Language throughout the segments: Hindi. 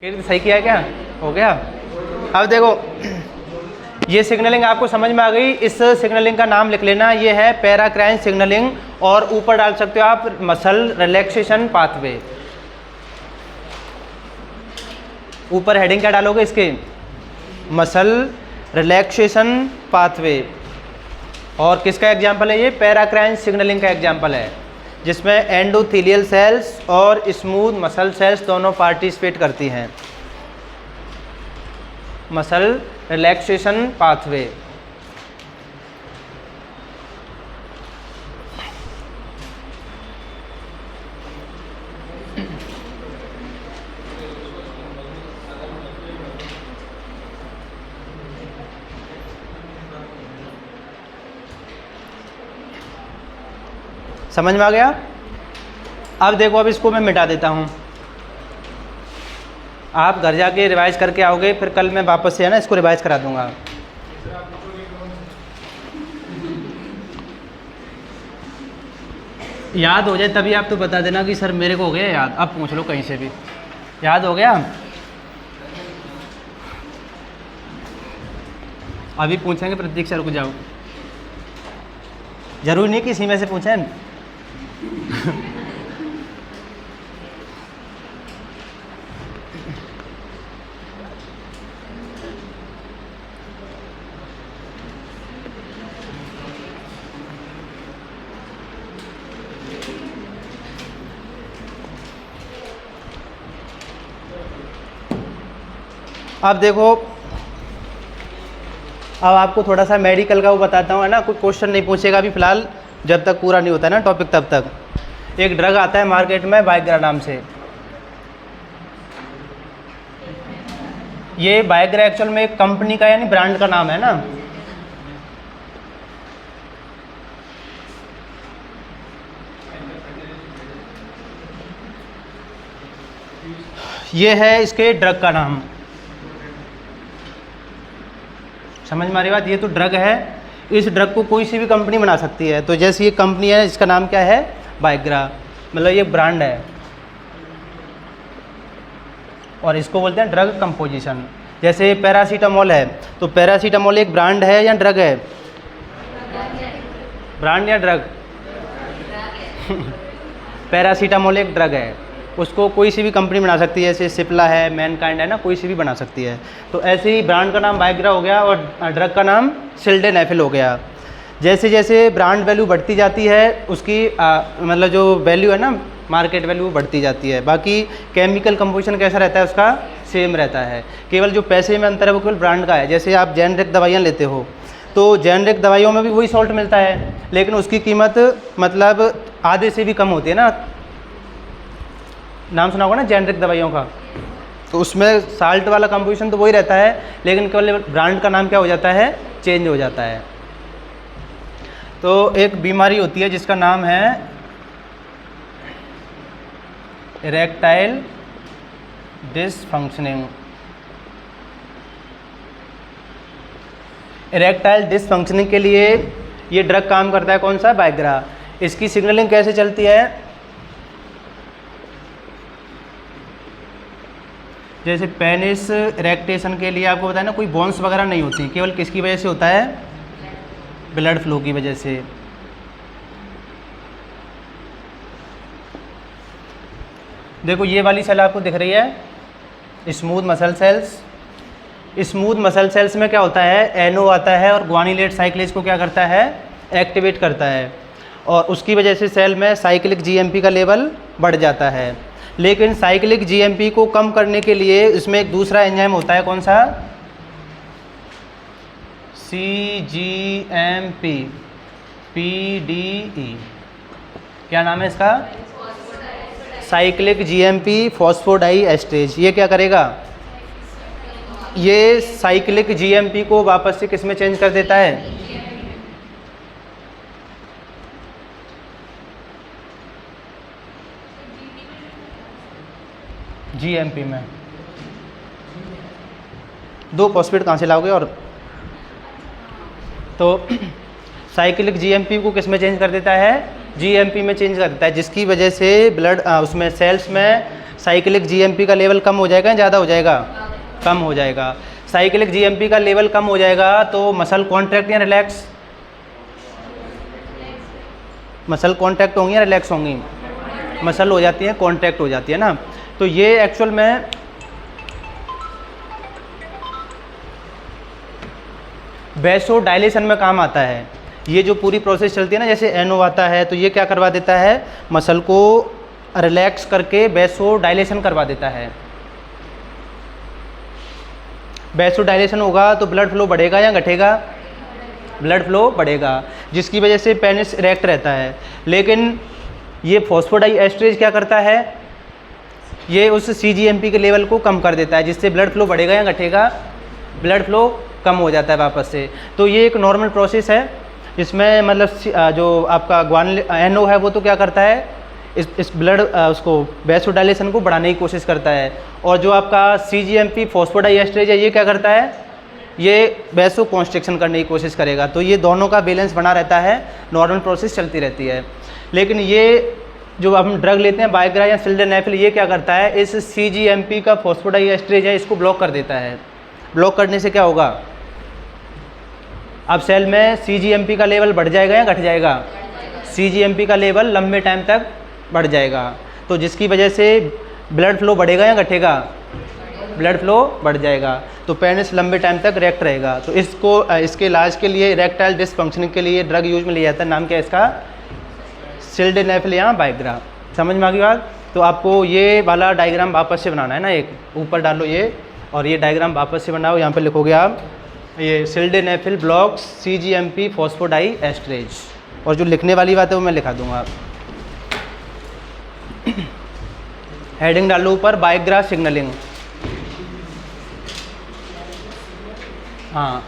सही किया क्या? हो गया। अब देखो ये सिग्नलिंग आपको समझ में आ गई। इस सिग्नलिंग का नाम लिख लेना, ये है पैराक्राइन सिग्नलिंग, और ऊपर डाल सकते हो आप मसल रिलैक्सेशन पाथवे। ऊपर हेडिंग क्या डालोगे इसके? Muscle relaxation pathway. और किसका एग्जाम्पल है ये? पैराक्राइन सिग्नलिंग का एग्जाम्पल है, जिसमें एंडोथेलियल सेल्स और स्मूथ मसल सेल्स दोनों पार्टिसिपेट करती हैं। Muscle relaxation pathway. समझ में आ गया? अब देखो, अब इसको मैं मिटा देता हूँ। आप घर जाके रिवाइज करके आओगे, फिर कल मैं वापस से है ना इसको रिवाइज करा दूंगा। याद हो जाए तभी आप तो बता देना कि सर मेरे को हो गया याद। अब पूछ लो कहीं से भी, याद हो गया? अभी पूछेंगे प्रतीक सर को, जाओ। जरूरी नहीं कि इसी में से पूछें। अब देखो, अब आपको थोड़ा सा मेडिकल का वो बताता हूँ, है ना। कोई क्वेश्चन नहीं पूछेगा अभी फ़िलहाल, जब तक पूरा नहीं होता है ना टॉपिक तब तक। एक ड्रग आता है मार्केट में वाइग्रा नाम से। ये वाइग्रा एक्चुअल में एक कंपनी का यानी ब्रांड का नाम है ना। ये है इसके ड्रग का नाम। समझ में आ रही बात? ये तो ड्रग है, इस ड्रग को कोई सी भी कंपनी बना सकती है। तो जैसे ये कंपनी है, इसका नाम क्या है? वाइग्रा, मतलब ये ब्रांड है, और इसको बोलते हैं ड्रग कंपोजिशन। जैसे पैरासीटामोल है, तो पैरासीटामोल एक ब्रांड है या ड्रग है? ब्रांड या ड्रग? पैरासीटामोल एक ड्रग है, उसको कोई सी भी कंपनी बना सकती है। जैसे सिप्ला है, मैनकाइंड है ना, कोई सी भी बना सकती है। तो ऐसे ही ब्रांड का नाम वाइग्रा हो गया और ड्रग का नाम सिल्डेनाफिल हो गया। जैसे जैसे ब्रांड वैल्यू बढ़ती जाती है, उसकी मतलब जो वैल्यू है ना, मार्केट वैल्यू बढ़ती जाती है। बाकी केमिकल कंपोजिशन कैसा रहता है उसका? सेम रहता है। केवल जो पैसे में अंतर है वो केवल ब्रांड का है। जैसे आप जेनरिक दवाइयाँ लेते हो, तो जेनरिक दवाइयों में भी वही सॉल्ट मिलता है, लेकिन उसकी कीमत मतलब आधे से भी कम होती है ना। नाम सुना होगा ना जेनरिक दवाइयों का, तो उसमें साल्ट वाला कंपोजिशन तो वही रहता है, लेकिन केवल ब्रांड का नाम क्या हो जाता है? चेंज हो जाता है। तो एक बीमारी होती है जिसका नाम है इरेक्टाइल डिसफंक्शनिंग। इरेक्टाइल डिसफंक्शनिंग के लिए ये ड्रग काम करता है। कौन सा? वाइग्रा। इसकी सिग्नलिंग कैसे चलती है? जैसे पेनिस इरेक्टेशन के लिए आपको बताया ना, कोई बोन्स वगैरह नहीं होती, केवल किसकी वजह से होता है? ब्लड फ्लो की वजह से। देखो ये वाली सेल आपको दिख रही है, smooth muscle cells. Smooth muscle cells में क्या होता है? एनओ आता है और ग्वानिलेट साइक्लेज को क्या करता है? एक्टिवेट करता है, और उसकी वजह से सेल में साइक्लिक जीएमपी का लेवल बढ़ जाता है। लेकिन साइक्लिक जीएमपी को कम करने के लिए इसमें एक दूसरा एंजाइम होता है। कौन सा? CGMP PDE। क्या नाम है इसका? Cyclic GMP phosphodiesterase. ये क्या करेगा? ये साइक्लिक जीएमपी को वापस से किस में चेंज कर देता है? जीएमपी में। दो फॉस्फेट कहाँ से लाओगे? और तो साइक्लिक जीएमपी को किस में चेंज कर देता है? जीएमपी में चेंज कर देता है, जिसकी वजह से ब्लड उसमें सेल्स में साइक्लिक जीएमपी का लेवल कम हो जाएगा या ज़्यादा हो जाएगा? कम हो जाएगा। साइक्लिक जीएमपी का लेवल कम हो जाएगा तो मसल कॉन्ट्रैक्ट या रिलैक्स? मसल कॉन्ट्रैक्ट होंगी या रिलैक्स होंगी? मसल हो जाती है, कॉन्ट्रैक्ट हो जाती है ना। तो ये एक्चुअल में वैसो डायलेशन में काम आता है। ये जो पूरी प्रोसेस चलती है ना, जैसे एनओ आता है तो ये क्या करवा देता है, मसल को रिलैक्स करके वैसो डायलेशन करवा देता है। वैसो डायलेशन होगा तो ब्लड फ्लो बढ़ेगा या घटेगा? ब्लड फ्लो बढ़ेगा, जिसकी वजह से पेनिस इरेक्ट रहता है। लेकिन ये फॉस्फोडाइएस्ट्रेज क्या करता है, ये उस सीजीएमपी के लेवल को कम कर देता है, जिससे ब्लड फ्लो बढ़ेगा या घटेगा? ब्लड फ्लो कम हो जाता है वापस से। तो ये एक नॉर्मल प्रोसेस है। इसमें मतलब जो आपका एनओ है वो तो क्या करता है, इस ब्लड उसको वैसोडाइलेशन को बढ़ाने की कोशिश करता है, और जो आपका सीजीएमपी फॉस्फोडाइएस्ट्रेज है ये क्या करता है, ये वैसो कॉन्स्ट्रिक्शन करने की कोशिश करेगा। तो ये दोनों का बैलेंस बना रहता है, नॉर्मल प्रोसेस चलती रहती है। लेकिन ये जो हम ड्रग लेते हैं वाइग्रा या सिल्डेनाफिल, ये क्या करता है, इस सीजीएमपी का फॉस्फोडाइएस्ट्रेज है इसको ब्लॉक कर देता है। ब्लॉक करने से क्या होगा, अब सेल में सीजीएमपी का लेवल बढ़ जाएगा या घट जाएगा? सीजीएमपी का लेवल लंबे टाइम तक बढ़ जाएगा, तो जिसकी वजह से ब्लड फ्लो बढ़ेगा या घटेगा? ब्लड फ्लो बढ़ जाएगा, तो पेनिस लंबे टाइम तक इरेक्ट रहेगा। तो इसके इलाज के लिए, इरेक्टाइल डिसफंक्शनिंग के लिए ड्रग यूज में लिया जाता है। नाम क्या है इसका? सिल्डेनाफिल या वाइग्रा। समझ में आ गई बात? तो आपको ये वाला डायग्राम वापस से बनाना है ना, एक ऊपर डालो ये, और ये डायग्राम वापस से बनाओ। यहाँ पे लिखोगे आप ये सिल्डेनाफिल ब्लॉक्स सीजीएमपी फॉस्फोडाइएस्ट्रेज, और जो लिखने वाली बात है वो मैं लिखा दूंगा। हेडिंग डालो ऊपर, वाइग्रा सिग्नलिंग। हाँ,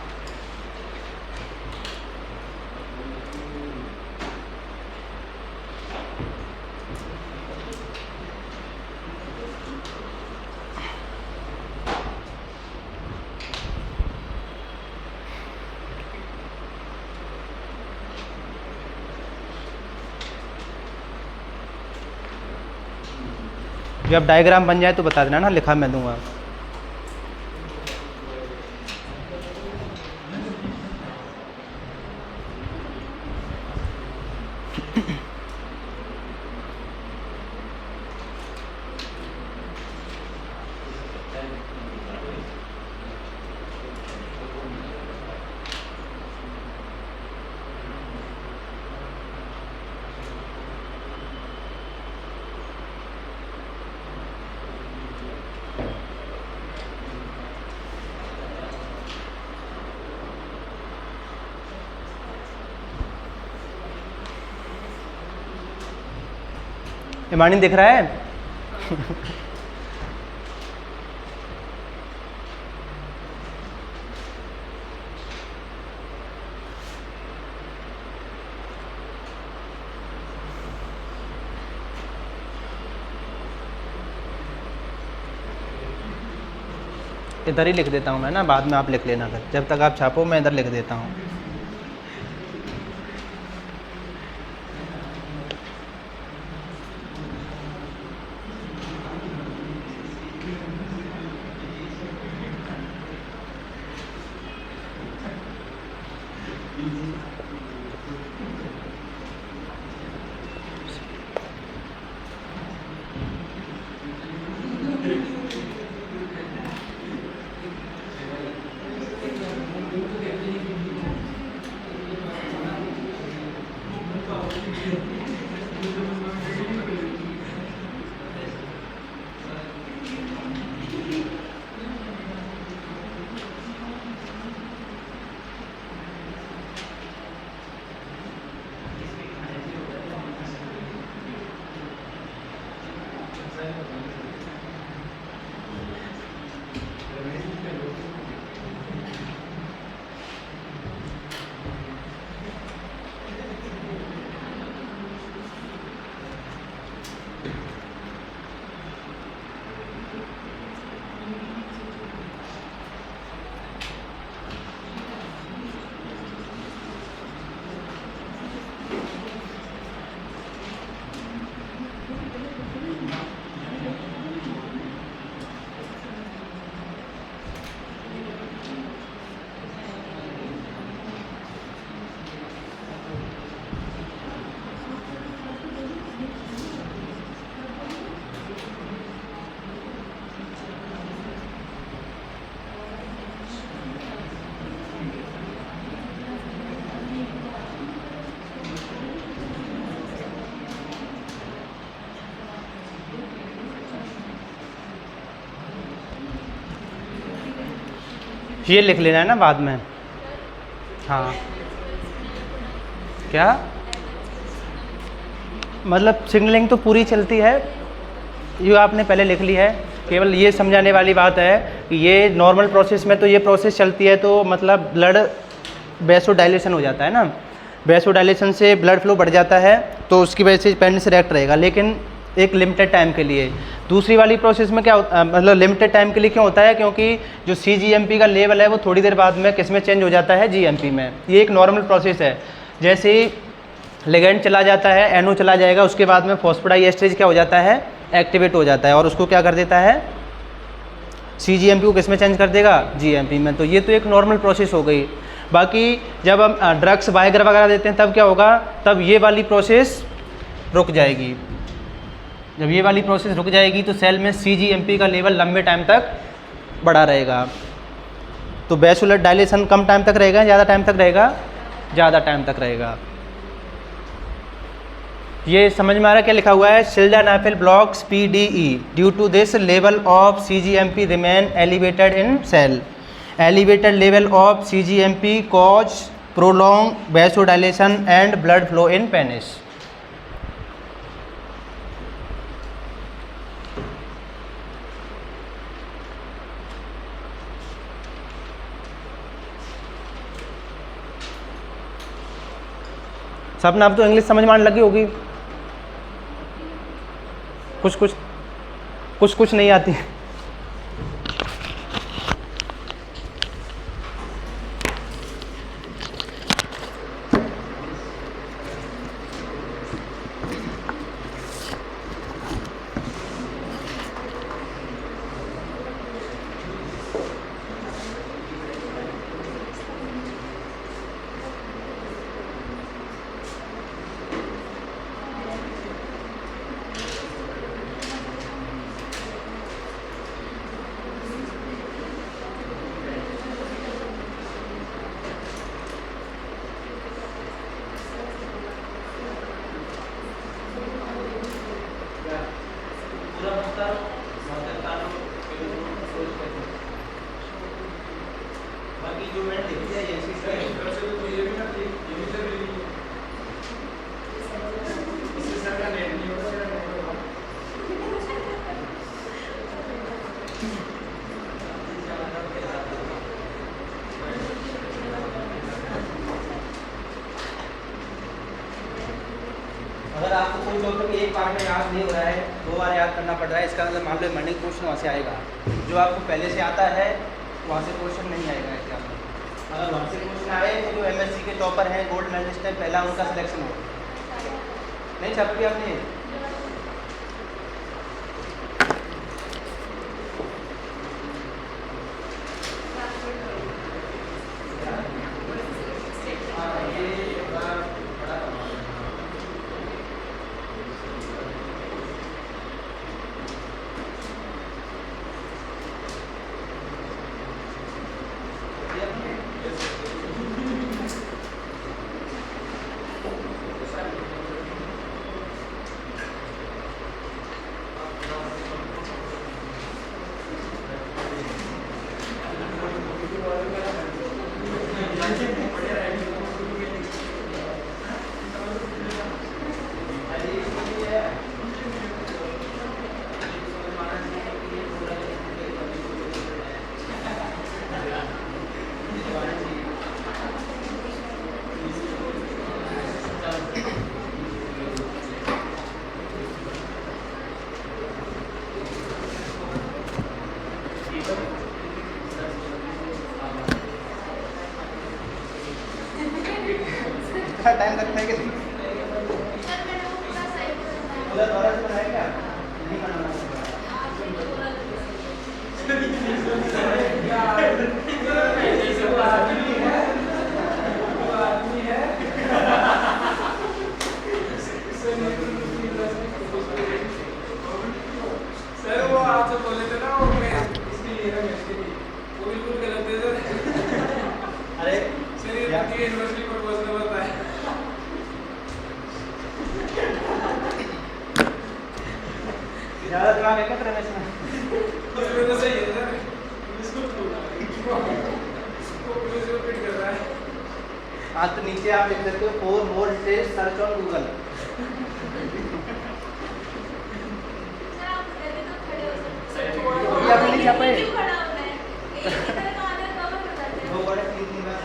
जब डायग्राम बन जाए तो बता देना ना, लिखा मैं दूंगा। हिमानी दिख रहा है? इधर ही लिख देता हूँ मैं ना, बाद में आप लिख लेना। फिर जब तक आप छापो मैं इधर लिख देता हूँ। ये लिख लेना है ना बाद में। हाँ क्या मतलब सिग्नलिंग तो पूरी चलती है, ये आपने पहले लिख ली है। केवल ये समझाने वाली बात है कि ये नॉर्मल प्रोसेस में तो ये प्रोसेस चलती है तो मतलब ब्लड वैसोडाइलेशन हो जाता है ना, वैसोडाइलेशन से ब्लड फ्लो बढ़ जाता है तो उसकी वजह से पेनिस इरेक्ट रहेगा, लेकिन एक लिमिटेड टाइम के लिए। दूसरी वाली प्रोसेस में क्या मतलब लिमिटेड टाइम के लिए क्यों होता है, क्योंकि जो CGMP का लेवल है वो थोड़ी देर बाद में किस में चेंज हो जाता है, GMP में। ये एक नॉर्मल प्रोसेस है। जैसे ही लिगेंड चला जाता है, NO चला जाएगा, उसके बाद में फॉस्फोडाइएस्टरेज क्या हो जाता है, एक्टिवेट हो जाता है और उसको क्या कर देता है, CGMP को किस में चेंज कर देगा, GMP में। तो ये तो एक नॉर्मल प्रोसेस हो गई। बाकी जब हम ड्रग्स वाइग्रा वगैरह देते हैं तब क्या होगा, तब ये वाली प्रोसेस रुक जाएगी। जब ये वाली प्रोसेस रुक जाएगी तो सेल में CGMP का लेवल लंबे टाइम तक बढ़ा रहेगा। तो वैसुलर डायलेशन कम टाइम तक रहेगा, ज़्यादा टाइम तक रहेगा, ज़्यादा टाइम तक रहेगा। ये समझ में आ रहा है क्या लिखा हुआ है, sildenafil blocks PDE due to this level of CGMP remain elevated in cell. Elevated level of CGMP cause prolong vasodilation and blood flow in penis. सब ने अब तो इंग्लिश समझ में आने लगी होगी, कुछ नहीं आती। अगर आपको कोई टॉपिक एक बार में याद नहीं हो रहा है, 2 बार याद करना पड़ रहा है, इसका मतलब मान लो मॉर्निंग क्वेश्चन वहाँ से आएगा। जो आपको पहले से आता है वहाँ से क्वेश्चन नहीं आएगा एग्जाम में। अगर वहाँ से क्वेश्चन आए तो जो MSc के टॉपर हैं, गोल्ड मेडलिस्ट है, पहला उनका सिलेक्शन हो। नहीं छपी आपने? टाइम लगता है कि उधर दोबारा से बनाया क्या? नहीं बनाना। सर वो आपसे बोले थे ना, वो इसके लिए ना, इसके लिए वो बिल्कुल गलत है सर। अरे सर ये यूनिवर्सिटी पर्पस में बताया। ज़्यादा दिमाग है क्या तेरे में? तो सही है सर, इसको नीचे आप लिख सकते हो for more details search on Google. ये अभी नहीं छपे। दो बड़े तीन बार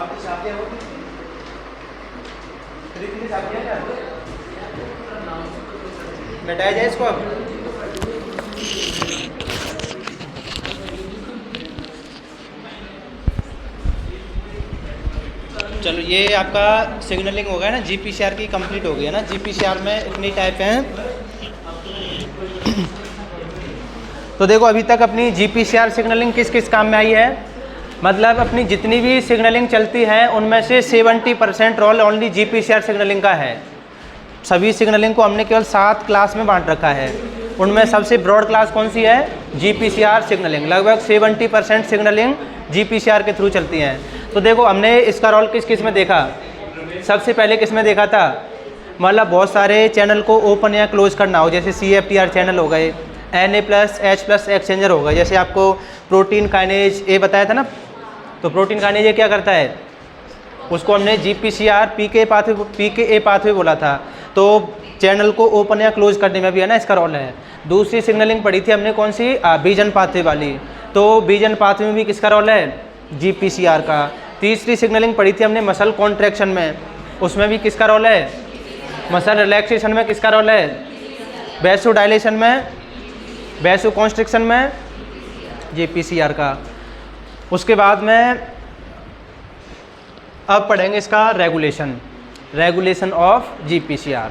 आपकी शादी हो कितनी शादी है क्या मिटाया जाए इसको अब। चलो ये आपका सिग्नलिंग हो गया ना, जीपीसीआर की कंप्लीट हो गई है ना। जीपीसीआर में इतनी टाइप हैं। तो देखो अभी तक अपनी जीपीसीआर सिग्नलिंग किस किस काम में आई है, मतलब अपनी जितनी भी सिग्नलिंग चलती है उनमें से 70% रोल ओनली जीपीसीआर सिग्नलिंग का है। सभी सिग्नलिंग को हमने केवल 7 क्लास में बांट रखा है। उनमें सबसे ब्रॉड क्लास कौन सी है, जीपीसीआर सिग्नलिंग। लगभग 70% सिग्नलिंग जीपीसीआर के थ्रू चलती हैं। तो देखो हमने इसका रोल किस किस में देखा। सबसे पहले किस में देखा था, मतलब बहुत सारे चैनल को ओपन या क्लोज करना हो, जैसे CFTR चैनल हो गए, Na+H+ एक्सचेंजर हो गए। जैसे आपको प्रोटीन काइनेज ए बताया था ना, तो प्रोटीन काइनेज ए क्या करता है, उसको हमने GPCR PKA पाथवे बोला था। तो चैनल को ओपन या क्लोज करने में भी है ना इसका रोल है। दूसरी सिग्नलिंग पढ़ी थी हमने कौन सी, बीजन पाथवे वाली। तो बीजन पाथवे में भी किसका रोल है, GPCR का। तीसरी सिग्नलिंग पढ़ी थी हमने मसल कॉन्ट्रैक्शन में, उसमें भी किसका रोल है, मसल रिलैक्सेशन में किसका रोल है, वैसो डायलेशन में, वैसो कॉन्स्ट्रिक्शन में GPCR का। उसके बाद में अब पढ़ेंगे इसका रेगुलेशन ऑफ GPCR।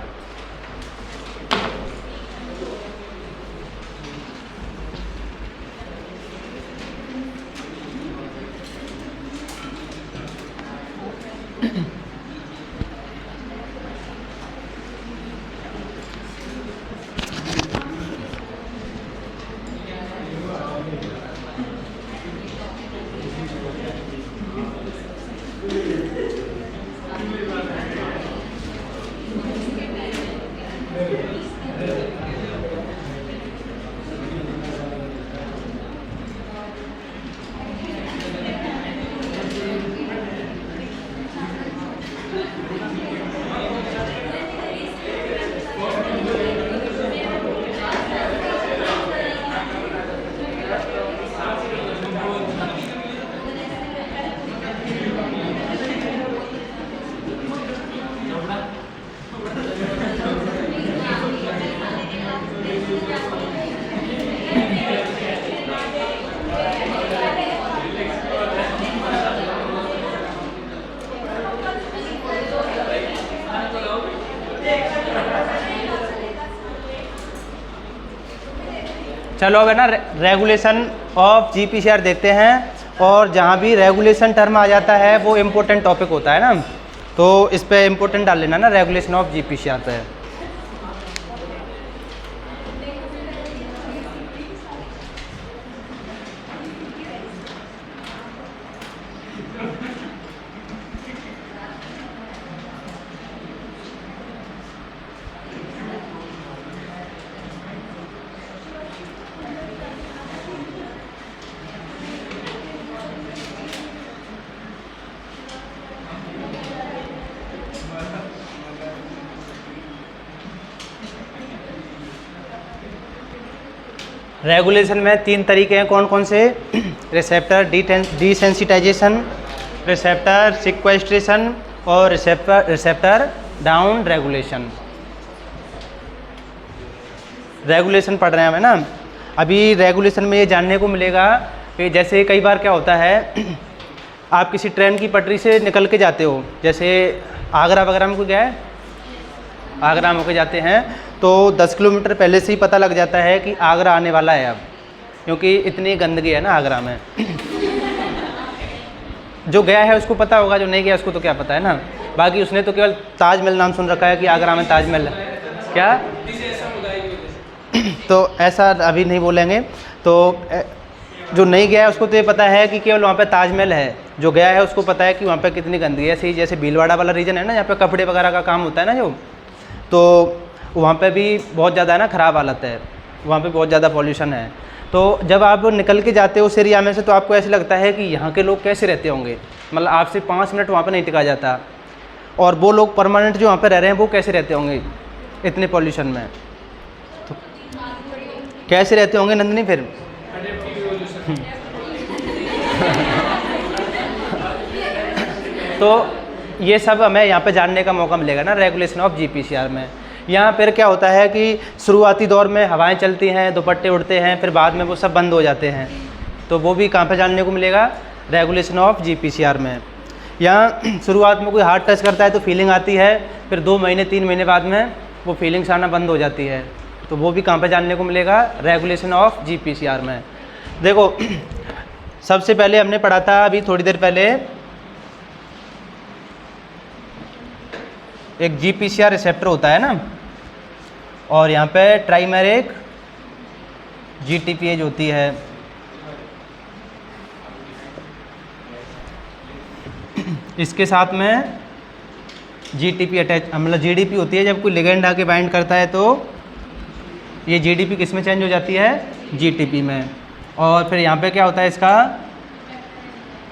चलो अब है ना रेगुलेशन ऑफ GPCR देखते हैं। और जहाँ भी रेगुलेशन टर्म आ जाता है वो इम्पोर्टेंट टॉपिक होता है ना, तो इस पे इम्पोर्टेंट डाल लेना ना, रेगुलेशन ऑफ GPCR पे। रेगुलेशन में 3 तरीके हैं, कौन कौन से? रिसेप्टर डिसेंसिटाइजेशन, रिसेप्टर सिक्वेस्ट्रेशन और रिसेप्टर डाउन रेगुलेशन। रेगुलेशन पढ़ रहे हैं हमें ना। अभी रेगुलेशन में ये जानने को मिलेगा कि जैसे कई बार क्या होता है आप किसी ट्रेन की पटरी से निकल के जाते हो, जैसे आगरा वगैरह में कोई गया है, आगरा में होकर जाते हैं तो 10 किलोमीटर पहले से ही पता लग जाता है कि आगरा आने वाला है अब, क्योंकि इतनी गंदगी है ना आगरा में। जो गया है उसको पता होगा, जो नहीं गया उसको तो क्या पता है ना। बाकी उसने तो केवल ताजमहल नाम सुन रखा है कि आगरा में ताजमहल है। क्या? तो ऐसा अभी नहीं बोलेंगे। तो जो नहीं गया है उसको तो ये पता है कि केवल वहाँ पे ताजमहल है, जो गया है उसको पता है कि वहाँ पे कितनी गंदगी है। ऐसे ही जैसे भीलवाड़ा वाला रीजन है ना, यहाँ पे कपड़े वगैरह का काम होता है ना जो, तो वहाँ पे भी बहुत ज़्यादा है ना ख़राब हालत है, वहाँ पे बहुत ज़्यादा पॉल्यूशन है। तो जब आप निकल के जाते हो उस एरिया में से तो आपको ऐसे लगता है कि यहाँ के लोग कैसे रहते होंगे, मतलब आपसे 5 मिनट वहाँ पर नहीं टिका जाता, और वो लोग परमानेंट जो वहाँ पर रह रहे हैं वो कैसे रहते होंगे इतने पॉल्यूशन में, तो कैसे रहते होंगे नंदिनी फिर? तो ये सब हमें यहाँ पे जानने का मौका मिलेगा ना रेगुलेशन ऑफ GPCR में। यहाँ पर क्या होता है कि शुरुआती दौर में हवाएं चलती हैं, दुपट्टे उड़ते हैं, फिर बाद में वो सब बंद हो जाते हैं, तो वो भी कहाँ पे जानने को मिलेगा? रेगुलेशन ऑफ GPCR में। यहाँ शुरुआत में कोई हार्ट टच करता है तो फीलिंग आती है, फिर 2 महीने 3 महीने बाद में वो फीलिंग्स आना बंद हो जाती है, तो वो भी कहाँ पे जानने को मिलेगा? रेगुलेशन ऑफ GPCR में। देखो सबसे पहले हमने पढ़ा था अभी थोड़ी देर पहले एक GPCR रिसेप्टर होता है ना, और यहाँ पे ट्राइमेरिक GTPase होती है। इसके साथ में GTP अटैच, मतलब GDP होती है। जब कोई लिगेंड आके बाइंड करता है तो ये GDP किस में चेंज हो जाती है? GTP में। और फिर यहाँ पे क्या होता है? इसका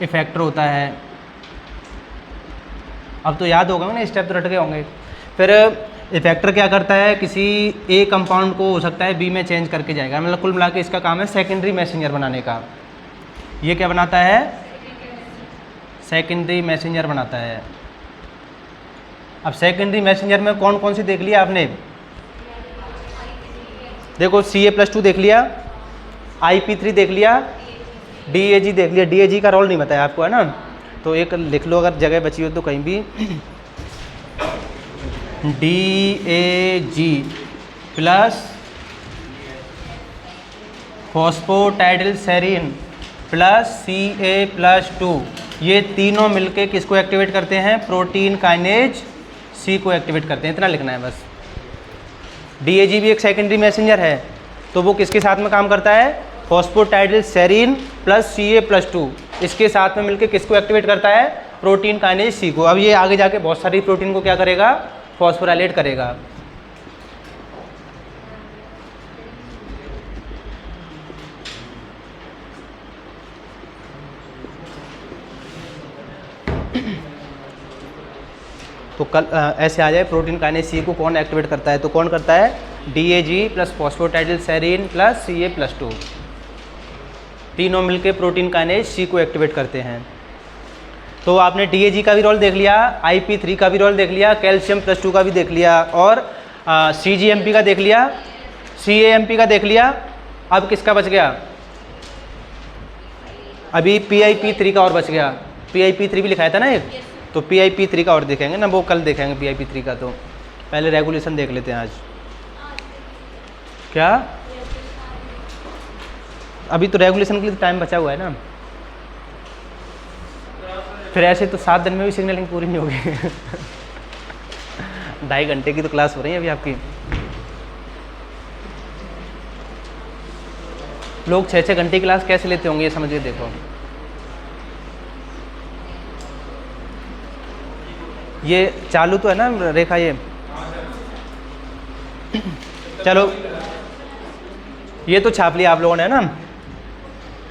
इफेक्टर होता है। अब तो याद होगा ना, स्टेप तो रट गए होंगे। फिर इफेक्टर क्या करता है? किसी ए कंपाउंड को हो सकता है बी में चेंज करके जाएगा, मतलब कुल मिला के इसका काम है सेकेंडरी मैसेंजर बनाने का। ये क्या बनाता है? सेकेंडरी मैसेंजर बनाता है। अब सेकेंडरी मैसेंजर में कौन कौन सी देख लिया आपने? देखो Ca+2 देख लिया, IP3 देख लिया, DAG देख लिया। DAG का रोल नहीं बताया आपको है ना, तो एक लिख लो अगर जगह बची हो तो कहीं भी। DAG plus phosphatidyl serine plus Ca+2, ये तीनों मिलके किसको एक्टिवेट करते हैं? प्रोटीन काइनेज C को एक्टिवेट करते हैं। इतना लिखना है बस। DAG भी एक सेकेंडरी मैसेंजर है, तो वो किसके साथ में काम करता है? फॉस्फोटाइडिल सेरीन प्लस Ca+2, इसके साथ में मिलके किसको एक्टिवेट करता है? प्रोटीन काइनेज C को। अब ये आगे जाके बहुत सारी प्रोटीन को क्या करेगा? फॉस्फोराइलेट करेगा। तो कल ऐसे आ जाए प्रोटीन काइनेज C को कौन एक्टिवेट करता है? तो कौन करता है? DAG plus phosphatidyl serine plus Ca+2, तीनों मिलके प्रोटीन काइनेज C को एक्टिवेट करते हैं। तो आपने DAG का भी रोल देख लिया, IP3 का भी रोल देख लिया, कैल्शियम+2 का भी देख लिया, और CGMP का देख लिया, CAMP का देख लिया। अब किसका बच गया? अभी PIP3 का और बच गया। PIP3 भी लिखाया था ना एक, तो PIP3 का और देखेंगे ना, वो कल देखेंगे PIP3 का। तो पहले रेगुलेशन देख लेते हैं आज। क्या अभी तो रेगुलेशन के लिए टाइम बचा हुआ है ना, फिर ऐसे तो 7 दिन में भी सिग्नलिंग पूरी नहीं होगी। 2.5 घंटे की तो क्लास हो रही है अभी आपकी। लोग 6-6 घंटे की क्लास कैसे लेते होंगे ये समझिए। देखो ये चालू तो है ना रेखा, ये चलो ये तो छाप लिया आप लोगों ने ना।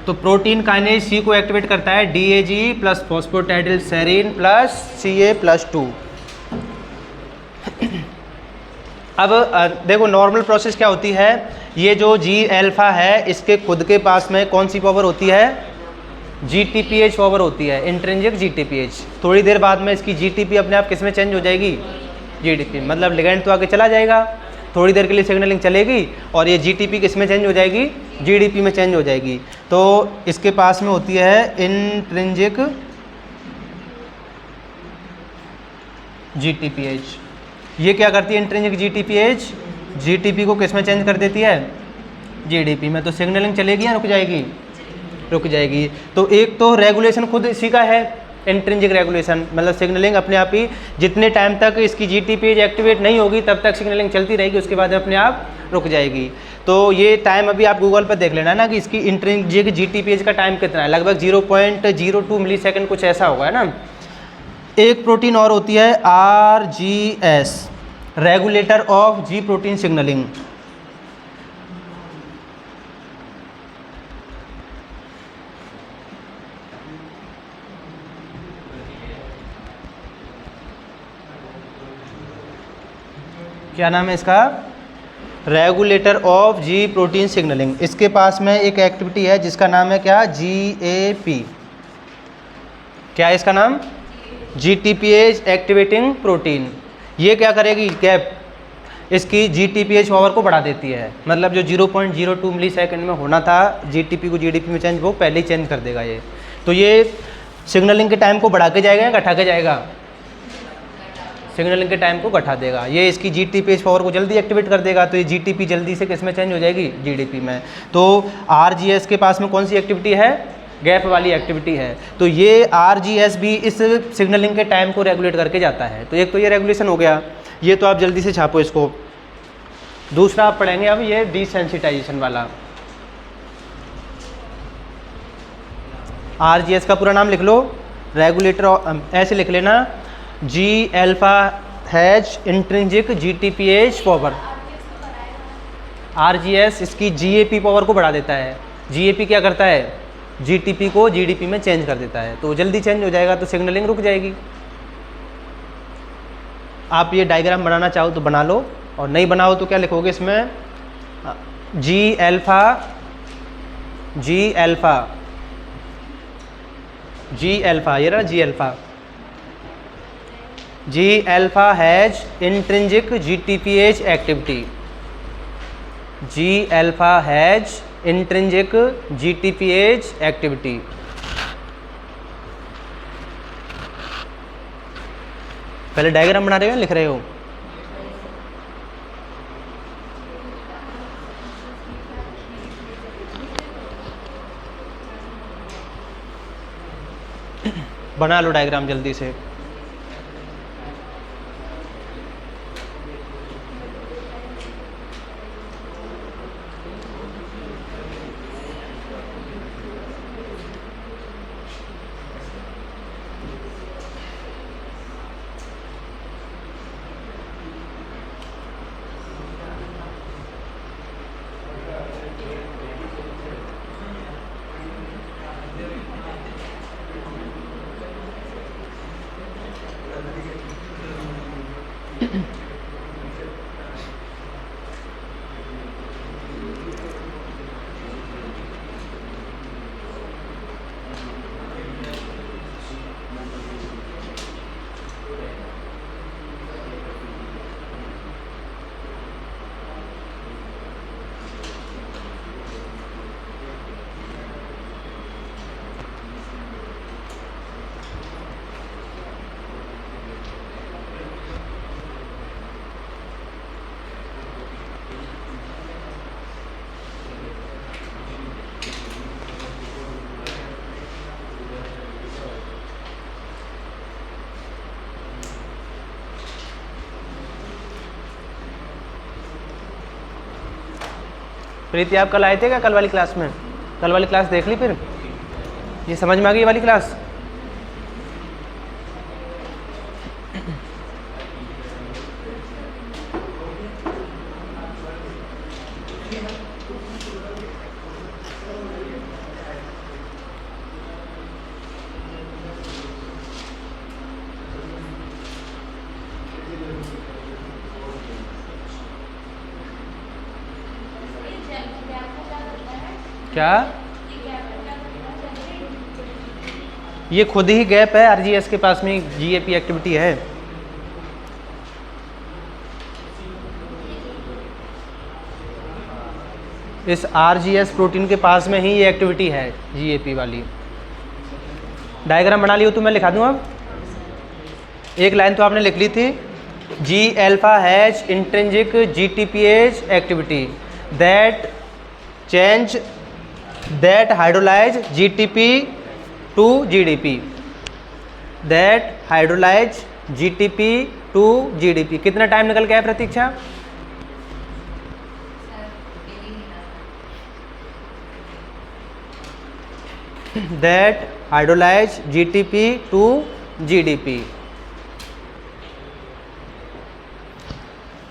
तो प्रोटीन काइनेज C को एक्टिवेट करता है DAG plus phosphatidyl serine plus Ca+2। अब देखो नॉर्मल प्रोसेस क्या होती है ये जो जी अल्फा है इसके खुद के पास में कौन सी पावर होती है, GTPH पावर होती है, इंट्रिंसिक GTPH। थोड़ी देर बाद में इसकी GTP अपने आप किस में चेंज हो जाएगी, GDP, मतलब लिगेंड तो आगे चला जाएगा, थोड़ी देर के लिए सिग्नलिंग चलेगी और ये GTP किस में चेंज हो जाएगी, GDP में चेंज हो जाएगी। तो इसके पास में होती है इंट्रिंसिक GTPH। ये क्या करती है इंट्रिंसिक GTPH, GTP को किस में चेंज कर देती है, GDP में। तो सिग्नलिंग चलेगी या रुक जाएगी, रुक जाएगी। तो एक तो रेगुलेशन खुद इसी का है, इंट्रिंसिक रेगुलेशन, मतलब सिग्नलिंग अपने आप ही जितने टाइम तक इसकी GTPH एक्टिवेट नहीं होगी तब तक सिग्नलिंग चलती रहेगी, उसके बाद अपने आप रुक जाएगी। तो ये टाइम अभी आप गूगल पर देख लेना ना कि इसकी इंट्रिंसिक GTPH का टाइम कितना है, लगभग 0.02 मिलीसेकंड कुछ ऐसा होगा, है ना। एक प्रोटीन और होती है RGS, regulator of ji protein signalling. क्या नाम है इसका, regulator of ji protein signalling. इसके पास में एक एक्टिविटी है जिसका नाम है क्या, GAP। क्या है इसका नाम, GTPH एक्टिवेटिंग प्रोटीन। ये क्या करेगी, गैप इसकी GTPH पावर को बढ़ा देती है, मतलब जो 0.02 मिलीसेकंड में होना था GTP को GDP में चेंज, वो पहले ही चेंज कर देगा ये। तो ये सिग्नलिंग के टाइम को बढ़ा के जाएगा या घटा के जाएगा, सिग्नलिंग के टाइम को घटा देगा। ये इसकी GTPH पावर को जल्दी एक्टिवेट कर देगा, तो ये GTP जल्दी से किस में चेंज हो जाएगी, GDP में। तो RGS के पास में कौन सी एक्टिविटी है, गैप वाली एक्टिविटी है। तो ये RGS भी इस सिग्नलिंग के टाइम को रेगुलेट करके जाता है। तो एक तो ये रेगुलेशन हो गया, ये तो आप जल्दी से छापो इसको। दूसरा आप पढ़ेंगे अब ये डिसेंसिटाइजेशन वाला। RGS का पूरा नाम लिख लो, रेगुलेटर, ऐसे लिख लेना, G alpha has intrinsic GTPH power. RGS इसकी GAP पावर को बढ़ा देता है। GAP क्या करता है, GTP को GDP में चेंज कर देता है, तो जल्दी चेंज हो जाएगा, तो सिग्नलिंग रुक जाएगी। आप ये डायग्राम बनाना चाहो तो बना लो, और नहीं बनाओ तो क्या लिखोगे इसमें, जी अल्फा ये रहा G alpha has intrinsic GTPH activity, G alpha has intrinsic GTPH activity. पहले डायग्राम बना रहे हो, लिख रहे हो, बना लो डायग्राम जल्दी से। प्रीति आप कल आए थे क्या, कल वाली क्लास में, कल वाली क्लास देख ली, फिर ये समझ में आ गई ये वाली क्लास। क्या? ये खुद ही गैप है, आरजीएस के पास में जीएपी एक्टिविटी है। इस आरजीएस प्रोटीन के पास में ही ये एक्टिविटी है जीएपी वाली। डायग्राम बना लियो तो मैं लिखा दूँ अब। एक लाइन तो आपने लिख ली थी, G alpha has intrinsic GTPase activity that change that hydrolyze GTP to GDP, that hydrolyze GTP to GDP. कितना टाइम निकल गया है Pratiksha? That hydrolyze GTP to GDP.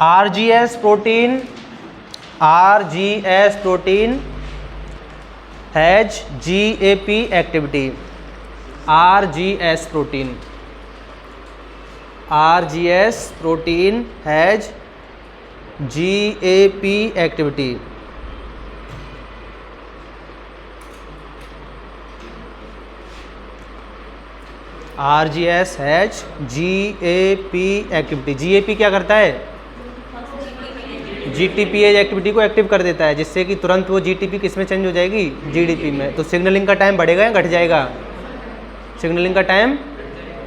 RGS protein has GAP activity. RGS protein has GAP activity. RGS has GAP activity. GAP क्या करता है? जीटीपीएच एक्टिविटी को एक्टिव कर देता है, जिससे कि तुरंत वो जीटीपी किस में चेंज हो जाएगी? जीडीपी में। तो सिग्नलिंग का टाइम बढ़ेगा या घट जाएगा? सिग्नलिंग का टाइम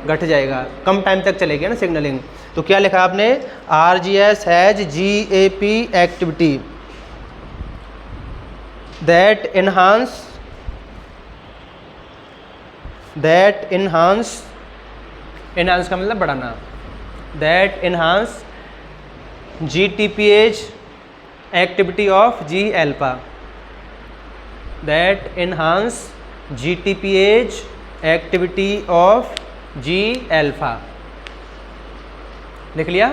घट जाएगा, कम टाइम तक चलेगी ना सिग्नलिंग। तो क्या लिखा आपने? RGS has GAP activity that enhance का मतलब बढ़ाना, that enhance GTPH activity of G alpha, that enhance GTPH activity of G alpha। लिख लिया?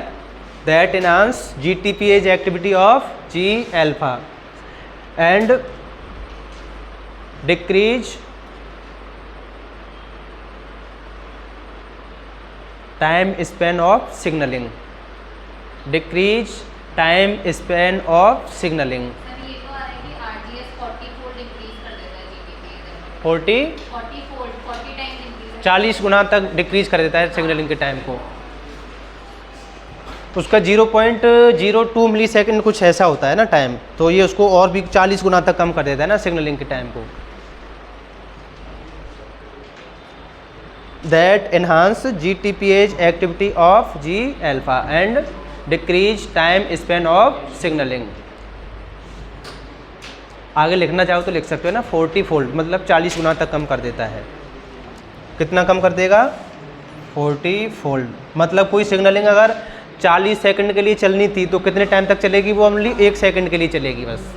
that enhance GTPH activity of G alpha and decrease time span of signaling। Decrease time span of signalling. Sir ये तो आ रहा है कि आरजीएस 40 फोल्ड इंक्रीज कर देता है जीटीपी। 40 फोल्ड 40 टाइम्स इंक्रीज 40 गुना तक डिक्रीज कर देता है सिग्नलिंग के टाइम को। उसका 0.02 मिली सेकेंड कुछ ऐसा होता है ना टाइम, तो ये उसको और भी 40 गुना तक कम कर देता है ना सिग्नलिंग के टाइम को। That enhance GTPH activity of G alpha and decrease time span of signalling. आगे लिखना चाहो तो लिख सकते हो ना, 40 फोल्ड मतलब 40 गुना तक कम कर देता है। कितना कम कर देगा? 40 फोल्ड। मतलब कोई सिग्नलिंग अगर 40 सेकंड के लिए चलनी थी तो कितने टाइम तक चलेगी? वो ओनली 1 सेकंड के लिए चलेगी बस।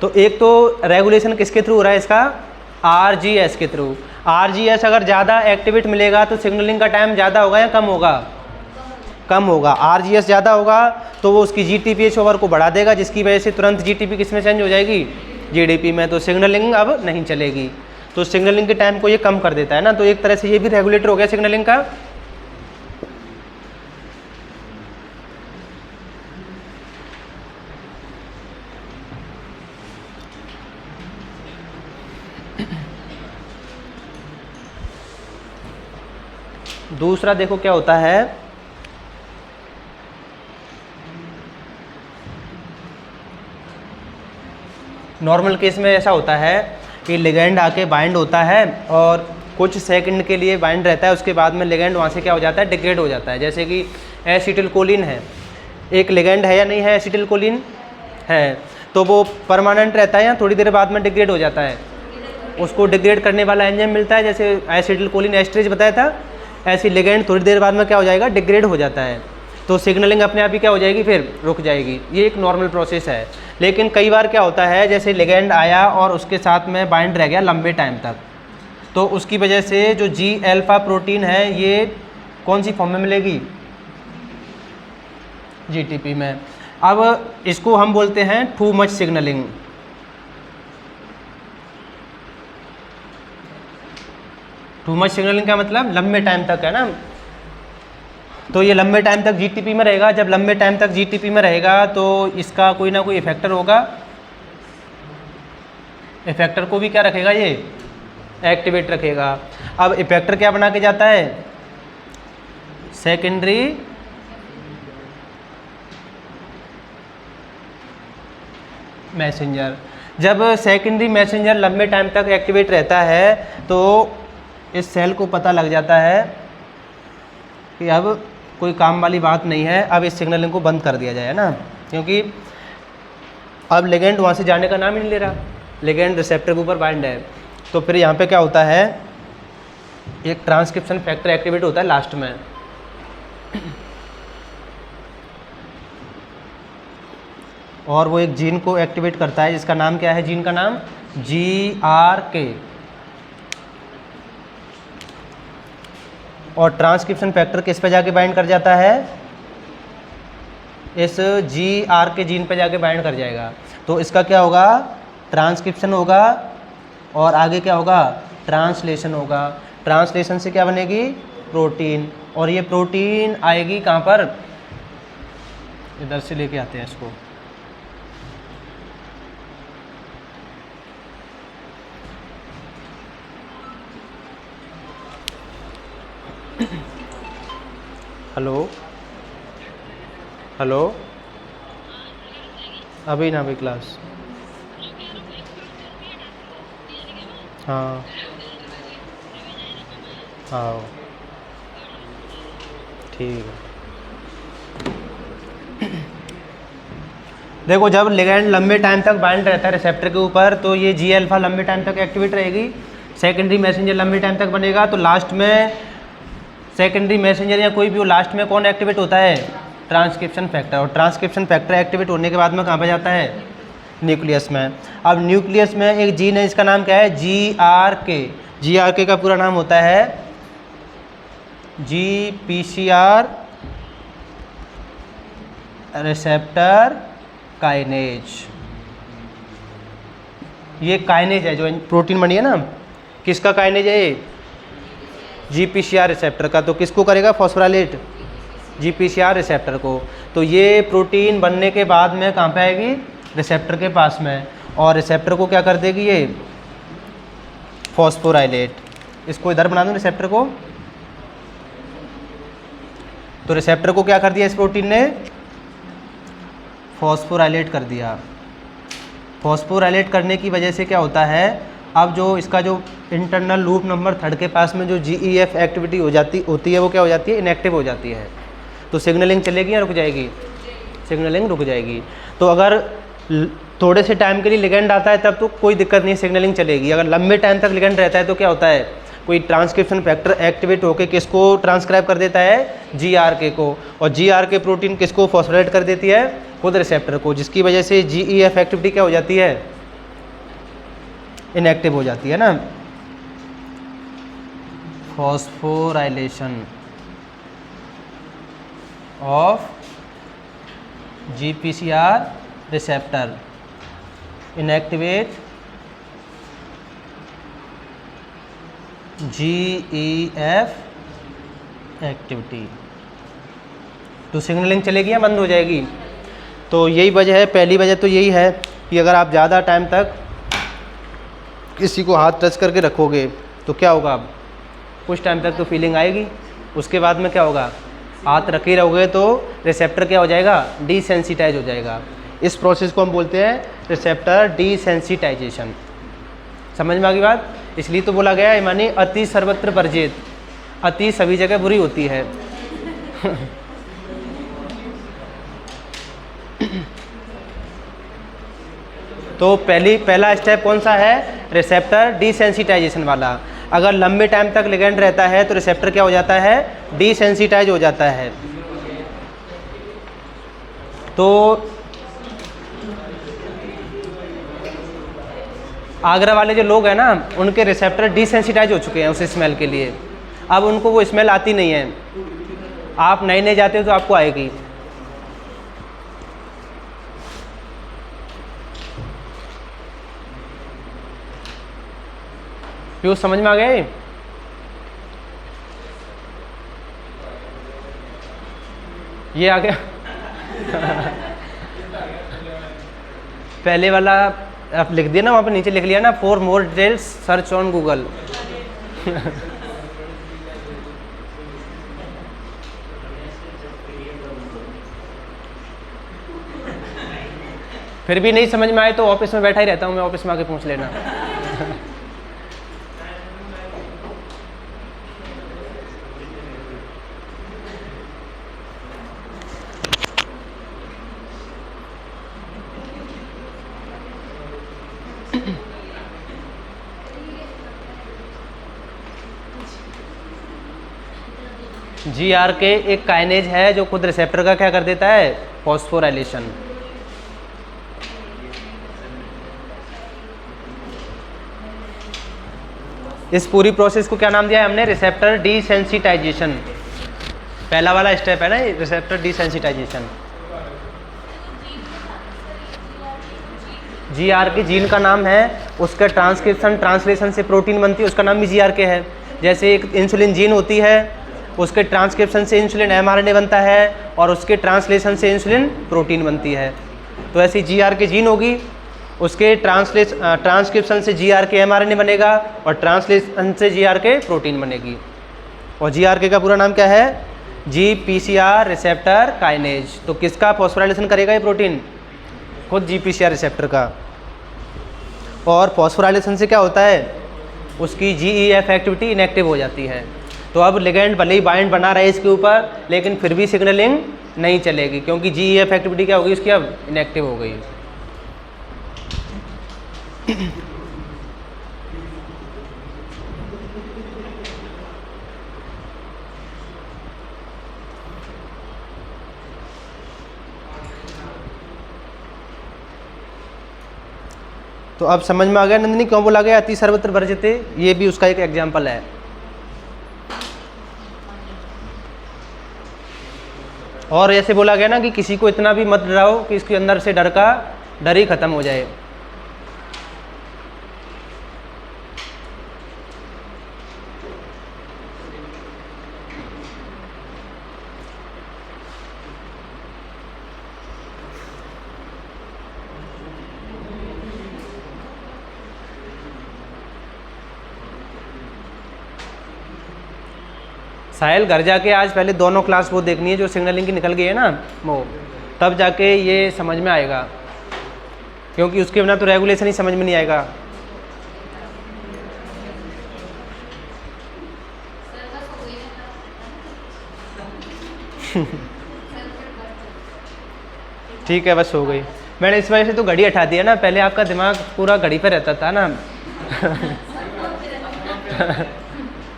तो एक तो रेगुलेशन किसके थ्रू हो रहा है इसका? आरजीएस के थ्रू। आरजीएस अगर ज़्यादा एक्टिवेट मिलेगा तो सिग्नलिंग का टाइम ज़्यादा होगा या कम होगा? कम होगा। आरजीएस ज़्यादा होगा तो वो उसकी जीटीपीएच ओवर को बढ़ा देगा, जिसकी वजह से तुरंत जीटीपी किस में चेंज हो जाएगी? जीडीपी में। तो सिग्नलिंग अब नहीं चलेगी, तो सिग्नलिंग के टाइम को ये कम कर देता है ना। तो एक तरह से ये भी रेगुलेटर हो गया सिग्नलिंग का। दूसरा देखो क्या होता है, नॉर्मल केस में ऐसा होता है कि लिगेंड आके बाइंड होता है और कुछ सेकंड के लिए बाइंड रहता है, उसके बाद में लिगेंड वहाँ से क्या हो जाता है? डिग्रेड हो जाता है। जैसे कि एसिटिलकोलिन है, एक लिगेंड है या नहीं है? एसिटिलकोलिन है, तो वो परमानेंट रहता है या थोड़ी देर बाद में डिग्रेड हो जाता है? उसको डिग्रेड करने वाला एंजाइम मिलता है, जैसे एसिटिलकोलिन एस्टरेज बताया था। ऐसी लिगेंड थोड़ी देर बाद में क्या हो जाएगा? डिग्रेड हो जाता है, तो सिग्नलिंग अपने आप ही क्या हो जाएगी? फिर रुक जाएगी। ये एक नॉर्मल प्रोसेस है। लेकिन कई बार क्या होता है, जैसे लिगेंड आया और उसके साथ में बाइंड रह गया लंबे टाइम तक, तो उसकी वजह से जो G alpha प्रोटीन है ये कौन सी फॉर्म में मिलेगी? जीटीपी में। अब इसको हम बोलते हैं too much signalling. Too much signalling का मतलब लंबे टाइम तक है ना। तो ये लंबे टाइम तक जीटीपी में रहेगा। जब लंबे टाइम तक जीटीपी में रहेगा तो इसका कोई ना कोई इफेक्टर होगा। इफेक्टर को भी क्या रखेगा, ये एक्टिवेट रखेगा। अब इफेक्टर क्या बना के जाता है, सेकेंडरी मैसेंजर। जब सेकेंडरी मैसेंजर लंबे टाइम तक एक्टिवेट रहता है तो इस सेल को पता लग जाता है कि अब कोई काम वाली बात नहीं है, अब इस सिग्नलिंग को बंद कर दिया जाए, है ना। क्योंकि अब लिगेंड वहाँ से जाने का नाम ही नहीं ले रहा, लिगेंड रिसेप्टर के ऊपर बाइंड है। तो फिर यहाँ पे क्या होता है, एक ट्रांसक्रिप्शन फैक्टर एक्टिवेट होता है लास्ट में। और वो एक जीन को एक्टिवेट करता है जिसका नाम क्या है, जीन का नाम GRK। और ट्रांसक्रिप्शन फैक्टर किस पे जाके बाइंड कर जाता है, इस GRK जीन पे जाके बाइंड कर जाएगा। तो इसका क्या होगा, ट्रांसक्रिप्शन होगा और आगे क्या होगा, ट्रांसलेशन होगा। ट्रांसलेशन से क्या बनेगी, प्रोटीन। और ये प्रोटीन आएगी कहाँ पर, इधर से लेके आते हैं इसको। हेलो हेलो, अभी ना अभी क्लास, हाँ हाँ ठीक है। देखो जब लिगैंड लंबे टाइम तक बाइंड रहता है रिसेप्टर के ऊपर तो ये जी अल्फा लंबे टाइम तक एक्टिवेट रहेगी, सेकेंडरी मैसेंजर लंबे टाइम तक बनेगा। तो लास्ट में सेकेंडरी मैसेंजर या कोई भी हो, लास्ट में कौन एक्टिवेट होता है, ट्रांसक्रिप्शन फैक्टर। और ट्रांसक्रिप्शन फैक्टर एक्टिवेट होने के बाद में कहाँ पे जाता है, न्यूक्लियस में। अब न्यूक्लियस में एक जीन है, इसका नाम क्या है, GRK। GRK का पूरा नाम होता है GPCR रिसेप्टर काइनेज। ये काइनेज है जो प्रोटीन बनी है ना, किसका काइनेज है ये, GPCR रिसेप्टर का। तो किसको करेगा, फॉस्फोराइलेट GPCR रिसेप्टर को। तो ये प्रोटीन बनने के बाद में कहाँ पे आएगी, रिसेप्टर के पास में। और रिसेप्टर को क्या कर देगी, ये फॉस्फोराइलेट। इसको इधर बना दूँ रिसेप्टर को। तो रिसेप्टर को क्या कर दिया इस प्रोटीन ने, फॉस्फोराइलेट कर दिया। फॉस्फोराइलेट करने की वजह से क्या होता है, अब जो इसका जो इंटरनल लूप नंबर 3 के पास में जो GEF एक्टिविटी होती है वो क्या हो जाती है, इनएक्टिव हो जाती है। तो सिग्नलिंग चलेगी या रुक जाएगी, सिग्नलिंग रुक जाएगी। तो अगर थोड़े से टाइम के लिए लिगेंड आता है तब तो कोई दिक्कत नहीं, सिग्नलिंग चलेगी। अगर लंबे टाइम तक लिगेंड रहता है तो क्या होता है, कोई ट्रांसक्रिप्शन फैक्टर एक्टिवेट होकर किसको ट्रांसक्राइब कर देता है, GRK को। और GRK प्रोटीन किसको फॉस्फोराइलेट कर देती है, खुद रिसेप्टर को, जिसकी वजह से GEF एक्टिविटी क्या हो जाती है, इनएक्टिव हो जाती है ना। Phosphorylation of GPCR receptor inactivate GEF activity. तो सिग्नलिंग चलेगी या बंद हो जाएगी। तो यही वजह है, पहली वजह तो यही है कि अगर आप ज़्यादा टाइम तक किसी को हाथ टच करके रखोगे तो क्या होगा, अब कुछ टाइम तक तो फीलिंग आएगी, उसके बाद में क्या होगा, हाथ रखे रहोगे तो रिसेप्टर क्या हो जाएगा, डिसेंसिटाइज हो जाएगा। इस प्रोसेस को हम बोलते हैं रिसेप्टर डिसेंसिटाइजेशन। समझ में आ गई बात। इसलिए तो बोला गया है मानी अति सर्वत्र वर्जित, अति सभी जगह बुरी होती है। तो पहला स्टेप कौन सा है, रिसेप्टर डिसेंसिटाइजेशन वाला। अगर लंबे टाइम तक लिगेंड रहता है तो रिसेप्टर क्या हो जाता है, डिसेंसिटाइज हो जाता है। तो आगरा वाले जो लोग हैं ना, उनके रिसेप्टर डिसेंसिटाइज हो चुके हैं उस स्मेल के लिए। अब उनको वो स्मेल आती नहीं है। आप नए नए जाते हो तो आपको आएगी। क्यों, समझ में आ गए। ये आ गया पहले वाला आप लिख दिया ना, वहाँ पे नीचे लिख लिया ना, for more details search on Google. फिर भी नहीं समझ में आए तो ऑफिस में बैठा ही रहता हूँ मैं, ऑफिस में आके पूछ लेना। GRK एक काइनेज है जो खुद रिसेप्टर का क्या कर देता है, फॉस्फोराइलेशन। इस पूरी प्रोसेस को क्या नाम दिया है हमने, रिसेप्टर डिसेंसिटाइजेशन। पहला वाला स्टेप है ना, रिसेप्टर डिसेंसिटाइजेशन। GRK जीन का नाम है, उसका ट्रांसक्रिप्शन ट्रांसलेशन से प्रोटीन बनती है, उसका नाम भी GRK है। जैसे एक इंसुलिन जीन होती है, उसके ट्रांसक्रिप्शन से इंसुलिन mRNA बनता है और उसके ट्रांसलेशन से इंसुलिन प्रोटीन बनती है। तो ऐसी GRK जीन होगी, उसके ट्रांसक्रिप्शन से GRK mRNA बनेगा और ट्रांसलेशन से GRK प्रोटीन बनेगी। और GRK का पूरा नाम क्या है, GPCR रिसेप्टर काइनेज। तो किसका फॉस्फोराइलेशन करेगा ये प्रोटीन, खुद GPCR रिसेप्टर का। और फॉस्फोराइलेशन से क्या होता है, उसकी GEF एक्टिविटी इनएक्टिव हो जाती है। तो अब लिगेंड भले ही बाइंड बना रहा है इसके ऊपर, लेकिन फिर भी सिग्नलिंग नहीं चलेगी, क्योंकि GEF एक्टिविटी क्या होगी उसकी, अब इनएक्टिव हो गई। तो अब समझ में आ गया नंदिनी क्यों बोला गया अति सर्वत्र वर्जते, ये भी उसका एक एग्जाम्पल है। और ऐसे बोला गया ना कि किसी को इतना भी मत डराओ कि इसके अंदर से डर ही खत्म हो जाए। साहिल घर जाके आज पहले दोनों क्लास वो देखनी है जो सिग्नलिंग की निकल गई है ना, वो तब जाके ये समझ में आएगा, क्योंकि उसके बिना तो रेगुलेशन ही समझ में नहीं आएगा। ठीक है, बस हो गई। मैंने इस वजह से तो घड़ी हटा दिया ना, पहले आपका दिमाग पूरा घड़ी पे रहता था ना।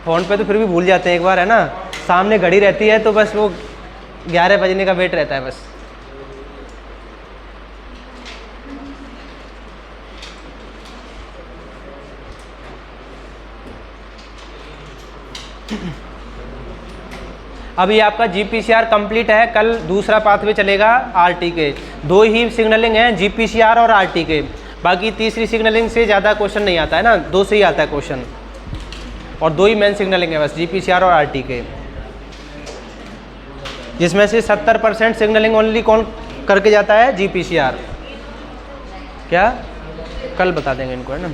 फ़ोन पे तो फिर भी भूल जाते हैं एक बार, है ना, सामने घड़ी रहती है तो बस वो 11 बजने का वेट रहता है बस। अभी आपका GPCR कंप्लीट है, कल दूसरा पाथवे चलेगा RT के। दो ही सिग्नलिंग हैं, GPCR और RT के, बाकी तीसरी सिग्नलिंग से ज़्यादा क्वेश्चन नहीं आता है ना, दो से ही आता है क्वेश्चन, और दो ही मेन सिग्नलिंग है बस, GPCR और RT के, जिसमें से 70% सिग्नलिंग ओनली कौन करके जाता है, GPCR। क्या कल बता देंगे इनको, है ना।